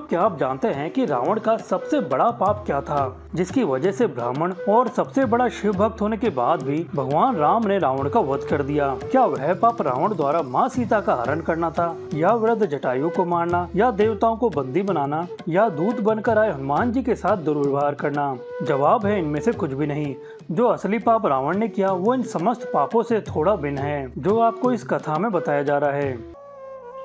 क्या आप जानते हैं कि रावण का सबसे बड़ा पाप क्या था, जिसकी वजह से ब्राह्मण और सबसे बड़ा शिव भक्त होने के बाद भी भगवान राम ने रावण का वध कर दिया? क्या वह पाप रावण द्वारा माँ सीता का हरण करना था, या वृद्ध जटायु को मारना, या देवताओं को बंदी बनाना, या दूत बनकर आए हनुमान जी के साथ दुर्व्यवहार करना? जवाब है इनमें से कुछ भी नहीं। जो असली पाप रावण ने किया वो इन समस्त पापों से थोड़ा भिन्न है, जो आपको इस कथा में बताया जा रहा है।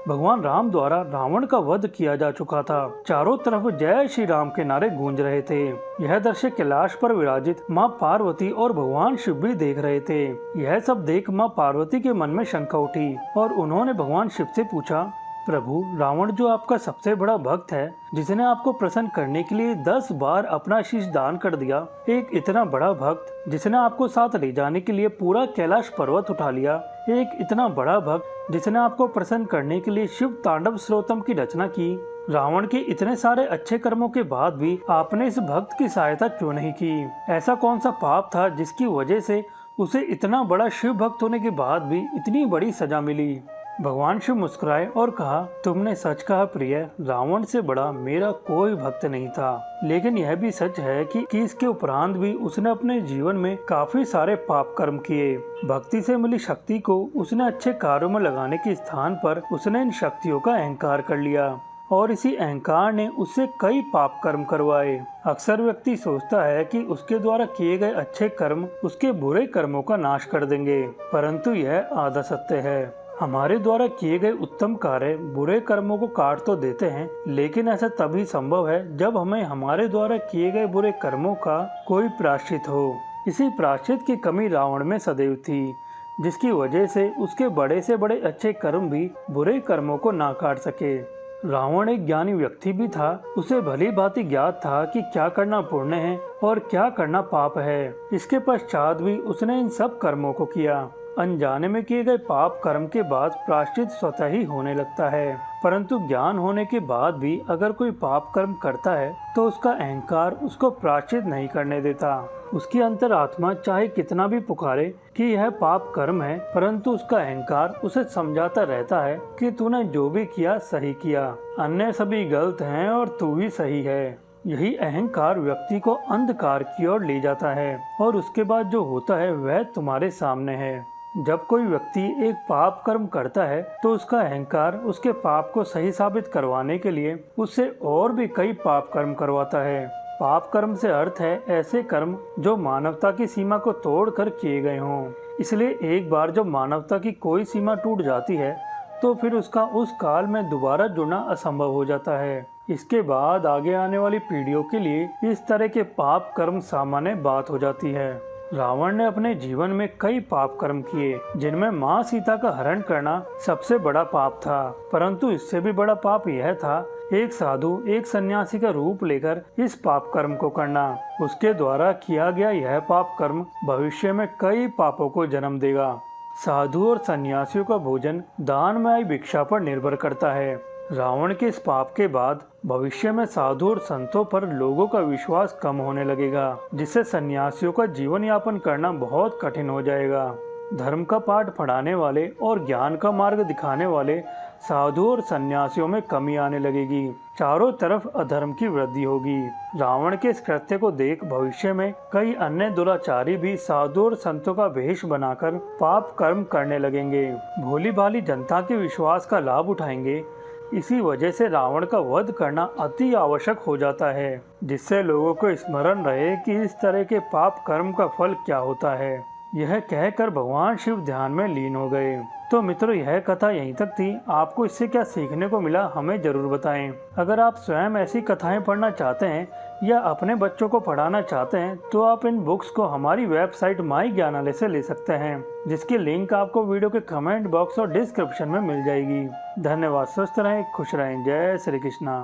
भगवान राम द्वारा रावण का वध किया जा चुका था। चारों तरफ जय श्री राम के नारे गूंज रहे थे। यह दृश्य कैलाश पर विराजित माँ पार्वती और भगवान शिव भी देख रहे थे। यह सब देख माँ पार्वती के मन में शंका उठी और उन्होंने भगवान शिव से पूछा, प्रभु, रावण जो आपका सबसे बड़ा भक्त है, जिसने आपको प्रसन्न करने के लिए 10 बार अपना शीश दान कर दिया, एक इतना बड़ा भक्त जिसने आपको साथ ले जाने के लिए पूरा कैलाश पर्वत उठा लिया, एक इतना बड़ा भक्त जिसने आपको प्रसन्न करने के लिए शिव तांडव स्तोत्रम की रचना की, रावण के इतने सारे अच्छे कर्मों के बाद भी आपने इस भक्त की सहायता क्यों नहीं की? ऐसा कौन सा पाप था जिसकी वजह से उसे इतना बड़ा शिव भक्त होने के बाद भी इतनी बड़ी सजा मिली? भगवान शिव मुस्कुराए और कहा, तुमने सच कहा प्रिय, रावण से बड़ा मेरा कोई भक्त नहीं था। लेकिन यह भी सच है कि इसके उपरांत भी उसने अपने जीवन में काफी सारे पाप कर्म किए। भक्ति से मिली शक्ति को उसने अच्छे कार्यों में लगाने के स्थान पर उसने इन शक्तियों का अहंकार कर लिया और इसी अहंकार ने उससे कई पाप कर्म करवाए। अक्सर व्यक्ति सोचता है कि उसके द्वारा किए गए अच्छे कर्म उसके बुरे कर्मों का नाश कर देंगे, परंतु यह आधा सत्य है। हमारे द्वारा किए गए उत्तम कार्य बुरे कर्मों को काट तो देते हैं, लेकिन ऐसा तभी संभव है जब हमें हमारे द्वारा किए गए बुरे कर्मों का कोई प्रायश्चित हो। इसी प्रायश्चित की कमी रावण में सदैव थी, जिसकी वजह से उसके बड़े से बड़े अच्छे कर्म भी बुरे कर्मों को ना काट सके। रावण एक ज्ञानी व्यक्ति भी था। उसे भली भांति ज्ञात था कि क्या करना पुण्य है और क्या करना पाप है। इसके पश्चात भी उसने इन सब कर्मों को किया। अनजाने में किए गए पाप कर्म के बाद प्रायश्चित स्वतः ही होने लगता है, परंतु ज्ञान होने के बाद भी अगर कोई पाप कर्म करता है तो उसका अहंकार उसको प्रायश्चित नहीं करने देता। उसकी अंतरात्मा चाहे कितना भी पुकारे कि यह पाप कर्म है, परंतु उसका अहंकार उसे समझाता रहता है कि तूने जो भी किया सही किया, अन्य सभी गलत हैं और तू ही सही है। यही अहंकार व्यक्ति को अंधकार की ओर ले जाता है और उसके बाद जो होता है वह तुम्हारे सामने है। जब कोई व्यक्ति एक पाप कर्म करता है तो उसका अहंकार उसके पाप को सही साबित करवाने के लिए उससे और भी कई पाप कर्म करवाता है। पाप कर्म से अर्थ है ऐसे कर्म जो मानवता की सीमा को तोड़कर किए गए हों। इसलिए एक बार जब मानवता की कोई सीमा टूट जाती है तो फिर उसका उस काल में दोबारा जुड़ना असंभव हो जाता है। इसके बाद आगे आने वाली पीढ़ियों के लिए इस तरह के पाप कर्म सामान्य बात हो जाती है। रावण ने अपने जीवन में कई पाप कर्म किए, जिनमें माँ सीता का हरण करना सबसे बड़ा पाप था, परंतु इससे भी बड़ा पाप यह था एक साधु एक सन्यासी का रूप लेकर इस पाप कर्म को करना। उसके द्वारा किया गया यह पाप कर्म भविष्य में कई पापों को जन्म देगा। साधु और सन्यासियों का भोजन दान में आई भिक्षा पर निर्भर करता है। रावण के इस पाप के बाद भविष्य में साधु और संतों पर लोगों का विश्वास कम होने लगेगा, जिससे सन्यासियों का जीवन यापन करना बहुत कठिन हो जाएगा। धर्म का पाठ पढ़ाने वाले और ज्ञान का मार्ग दिखाने वाले साधु और सन्यासियों में कमी आने लगेगी। चारों तरफ अधर्म की वृद्धि होगी। रावण के इस कृत्य को देख भविष्य में कई अन्य दुराचारी भी साधु और संतों का वेश बनाकर पाप कर्म करने लगेंगे। भोली भाली जनता के विश्वास का लाभ उठाएंगे। इसी वजह से रावण का वध करना अति आवश्यक हो जाता है, जिससे लोगों को स्मरण रहे कि इस तरह के पाप कर्म का फल क्या होता है। यह कहकर भगवान शिव ध्यान में लीन हो गए। तो मित्रों, यह कथा यहीं तक थी। आपको इससे क्या सीखने को मिला हमें जरूर बताएं। अगर आप स्वयं ऐसी कथाएं पढ़ना चाहते हैं या अपने बच्चों को पढ़ाना चाहते हैं तो आप इन बुक्स को हमारी वेबसाइट माई ज्ञानालय से ले सकते हैं, जिसकी लिंक आपको वीडियो के कमेंट बॉक्स और डिस्क्रिप्शन में मिल जाएगी। धन्यवाद। स्वस्थ रहें, खुश रहें। जय श्री कृष्णा।